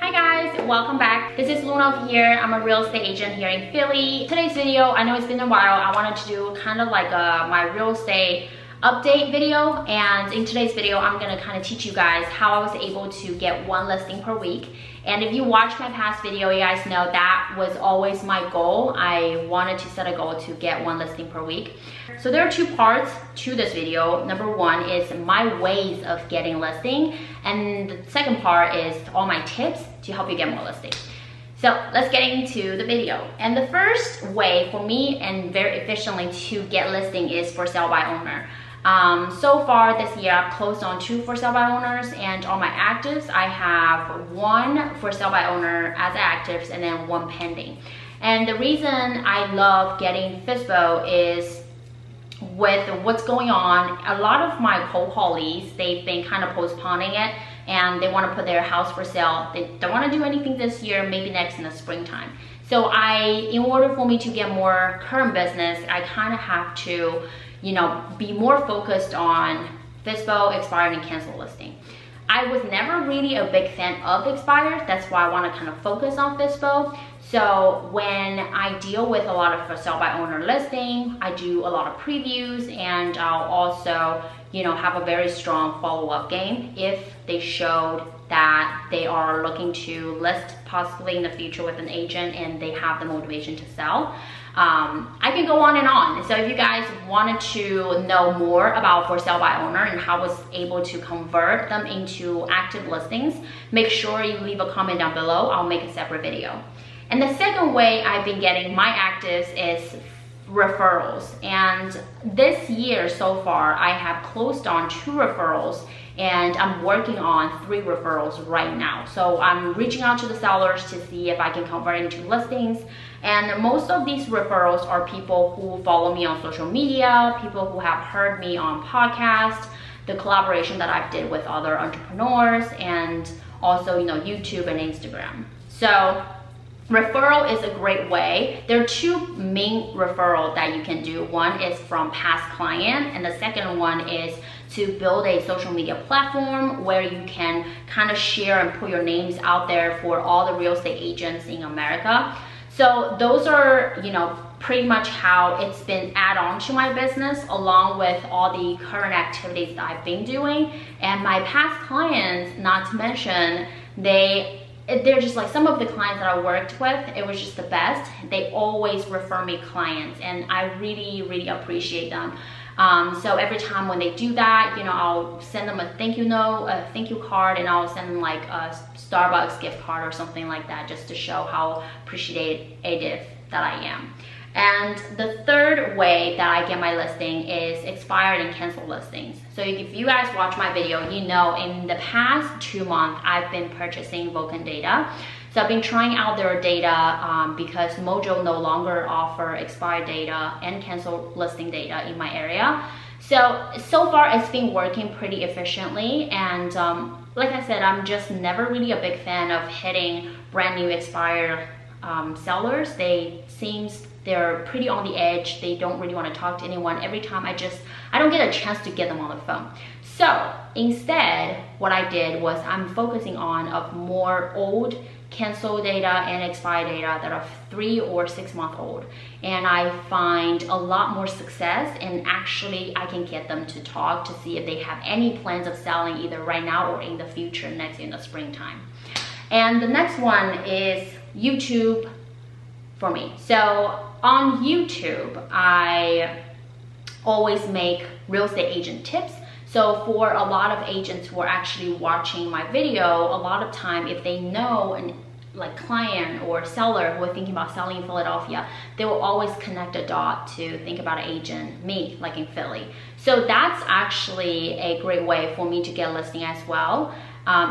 Hi guys, welcome back. This is Luna here. I'm a real estate agent here in Philly. Today's video, I know it's been a while. I wanted to do kind of like my real estate update video, and in today's video I'm gonna kind of teach you guys how I was able to get one listing per week. And if you watch my past video, you guys know that was always my goal. I wanted to set a goal to get one listing per week. So there are two parts to this video. Number one is my ways of getting listing, and the second part is all my tips to help you get more listings. So let's get into the video. And the first way for me and very efficiently to get listing is for sale by owner. So far this year, I've closed on 2 for sale by owners, and on my actives, I have 1 for sale by owner as actives and then 1 pending. And the reason I love getting FSBO is with what's going on, a lot of my cold call leads, they've been kind of postponing it and they want to put their house for sale. They don't want to do anything this year, maybe next in the springtime. So in order for me to get more current business, I kind of have to, be more focused on FSBO, expired, and cancel listing. I was never really a big fan of expired. That's why I want to kind of focus on FSBO. So when I deal with a lot of for sale by owner listing, I do a lot of previews, and I'll also, have a very strong follow-up game if they showed that they are looking to list possibly in the future with an agent and they have the motivation to sell. I can go on and on. So if you guys wanted to know more about for sale by owner and how I was able to convert them into active listings, make sure you leave a comment down below. I'll make a separate video. And the second way I've been getting my actives is referrals. And this year so far, I have closed on 2 referrals, and I'm working on 3 referrals right now. So I'm reaching out to the sellers to see if I can convert into listings. And most of these referrals are people who follow me on social media, people who have heard me on podcasts, the collaboration that I've did with other entrepreneurs, and also, YouTube and Instagram. So referral is a great way. There are 2 main referrals that you can do. One is from past client, and the second one is to build a social media platform where you can kind of share and put your names out there for all the real estate agents in America. So those are, pretty much how it's been add on to my business, along with all the current activities that I've been doing. And my past clients, not to mention, they're just like some of the clients that I worked with, it was just the best. They always refer me clients, and I really, really appreciate them. So every time when they do that, I'll send them a thank you note, a thank you card, and I'll send them like a Starbucks gift card or something like that, just to show how appreciative that I am. And the third way that I get my listing is expired and canceled listings. So if you guys watch my video, in the past 2 months, I've been purchasing Vulcan data. So I've been trying out their data because Mojo no longer offer expired data and cancel listing data in my area. So far it's been working pretty efficiently, and like I said, I'm just never really a big fan of hitting brand new expired sellers. They're pretty on the edge. They don't really want to talk to anyone. Every time I don't get a chance to get them on the phone. So instead, what I did was I'm focusing on more old cancel data and expired data that are 3 or 6 month old. And I find a lot more success, and actually I can get them to talk to see if they have any plans of selling either right now or in the future, next in the springtime. And the next one is YouTube for me. So on YouTube, I always make real estate agent tips. So for a lot of agents who are actually watching my video, a lot of time if they know an client or seller who are thinking about selling in Philadelphia, they will always connect a dot to think about an agent, me, like in Philly. So that's actually a great way for me to get a listing as well.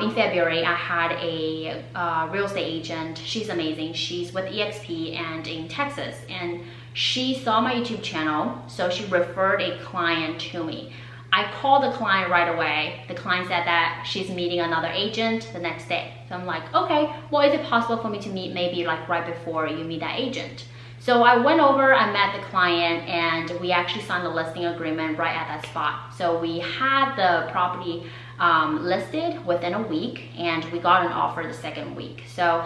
In February, I had a real estate agent. She's amazing. She's with Exp and in Texas, and she saw my YouTube channel, so she referred a client to me. I called the client right away. The client said that she's meeting another agent the next day. So I'm like, okay, well, is it possible for me to meet maybe right before you meet that agent? So I went over, I met the client, and we actually signed a listing agreement right at that spot. So we had the property listed within a week, and we got an offer the second week. So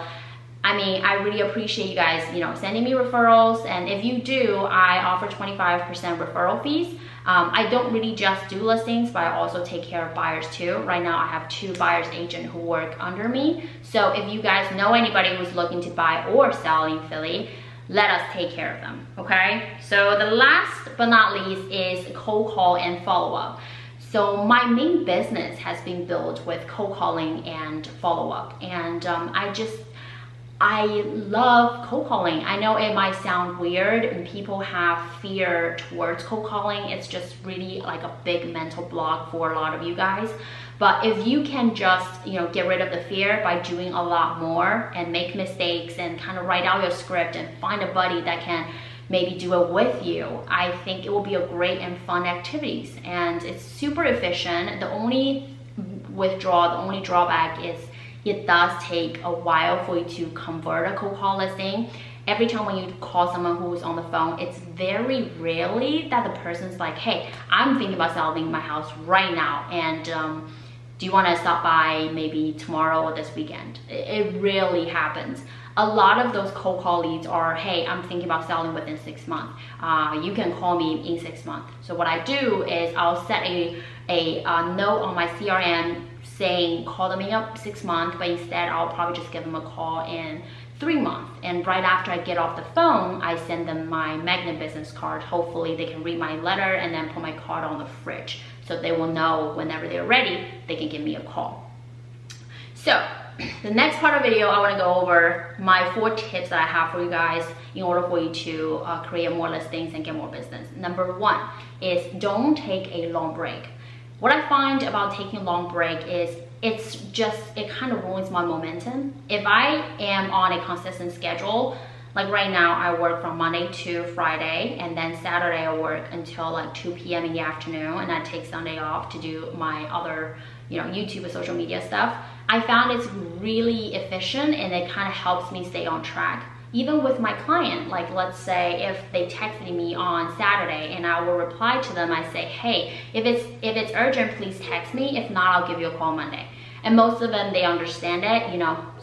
I mean, I really appreciate you guys, sending me referrals. And if you do, I offer 25% referral fees. I don't really just do listings, but I also take care of buyers too. Right now, I have 2 buyers agent who work under me. So if you guys know anybody who's looking to buy or sell in Philly, let us take care of them, okay? So the last but not least is cold call and follow-up. So my main business has been built with cold calling and follow-up. And I love cold calling. I know it might sound weird and people have fear towards cold calling. It's just really like a big mental block for a lot of you guys. But if you can just, get rid of the fear by doing a lot more and make mistakes and kind of write out your script and find a buddy that can maybe do it with you, I think it will be a great and fun activities. And it's super efficient. The only drawback is it does take a while for you to convert a cold call listing. Every time when you call someone who's on the phone, it's very rarely that the person's like, hey, I'm thinking about selling my house right now, and do you want to stop by maybe tomorrow or this weekend? It rarely happens. A lot of those cold call leads are, hey, I'm thinking about selling within 6 months. You can call me in 6 months. So what I do is I'll set a note on my CRM saying call me up 6 months, but instead I'll probably just give them a call in 3 months. And right after I get off the phone, I send them my magnet business card. Hopefully they can read my letter and then put my card on the fridge, so they will know whenever they're ready, they can give me a call. So the next part of the video, I want to go over my 4 tips that I have for you guys in order for you to create more listings and get more business. Number 1 is don't take a long break. What I find about taking a long break is it kind of ruins my momentum. If I am on a consistent schedule, like right now I work from Monday to Friday, and then Saturday I work until like 2 p.m. in the afternoon, and I take Sunday off to do my other YouTube and social media stuff. I found it's really efficient and it kind of helps me stay on track. Even with my client, like let's say if they texted me on Saturday and I will reply to them, I say, hey, if it's urgent, please text me. If not, I'll give you a call Monday. And most of them, they understand it,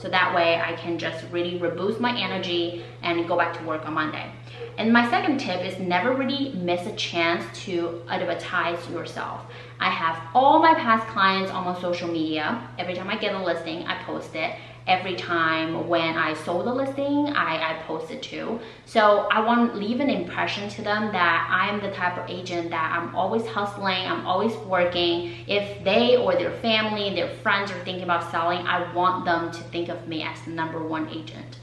so that way I can just really reboost my energy and go back to work on Monday. And my second tip is never really miss a chance to advertise yourself. I have all my past clients on my social media. Every time I get a listing, I post it. Every time when I sold the listing, I post it too. So I want to leave an impression to them that I'm the type of agent that I'm always hustling, I'm always working. If they or their family, their friends are thinking about selling, I want them to think of me as the #1 agent.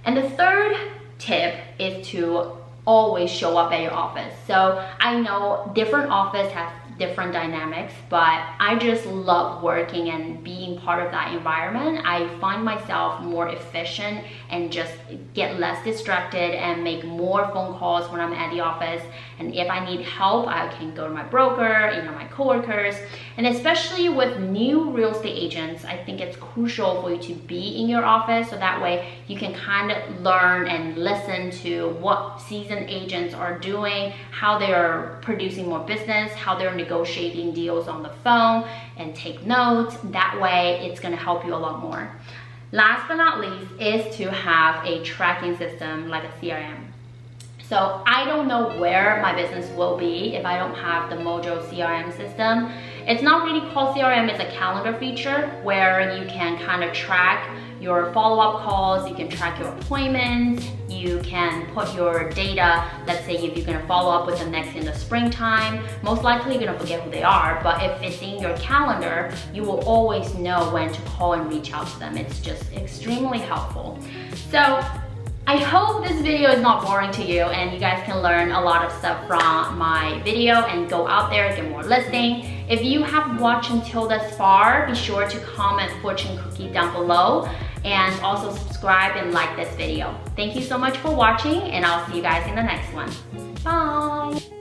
And the third tip is to always show up at your office. So I know different offices have different dynamics, but I just love working and being part of that environment. I find myself more efficient and just get less distracted and make more phone calls when I'm at the office. And if I need help, I can go to my broker, my coworkers. And especially with new real estate agents, I think it's crucial for you to be in your office, so that way you can kind of learn and listen to what seasoned agents are doing, how they're producing more business, how they're negotiating deals on the phone, and take notes. That way it's going to help you a lot more. Last but not least is to have a tracking system like a CRM. So I don't know where my business will be if I don't have the Mojo CRM system. It's not really called CRM, it's a calendar feature where you can kind of track your follow-up calls, you can track your appointments, you can put your data. Let's say if you're gonna follow up with them next in the springtime, most likely you're gonna forget who they are, but if it's in your calendar, you will always know when to call and reach out to them. It's just extremely helpful. So I hope this video is not boring to you and you guys can learn a lot of stuff from my video and go out there and get more listing. If you have watched until this far, be sure to comment fortune cookie down below and also subscribe and like this video. Thank you so much for watching, and I'll see you guys in the next one. Bye!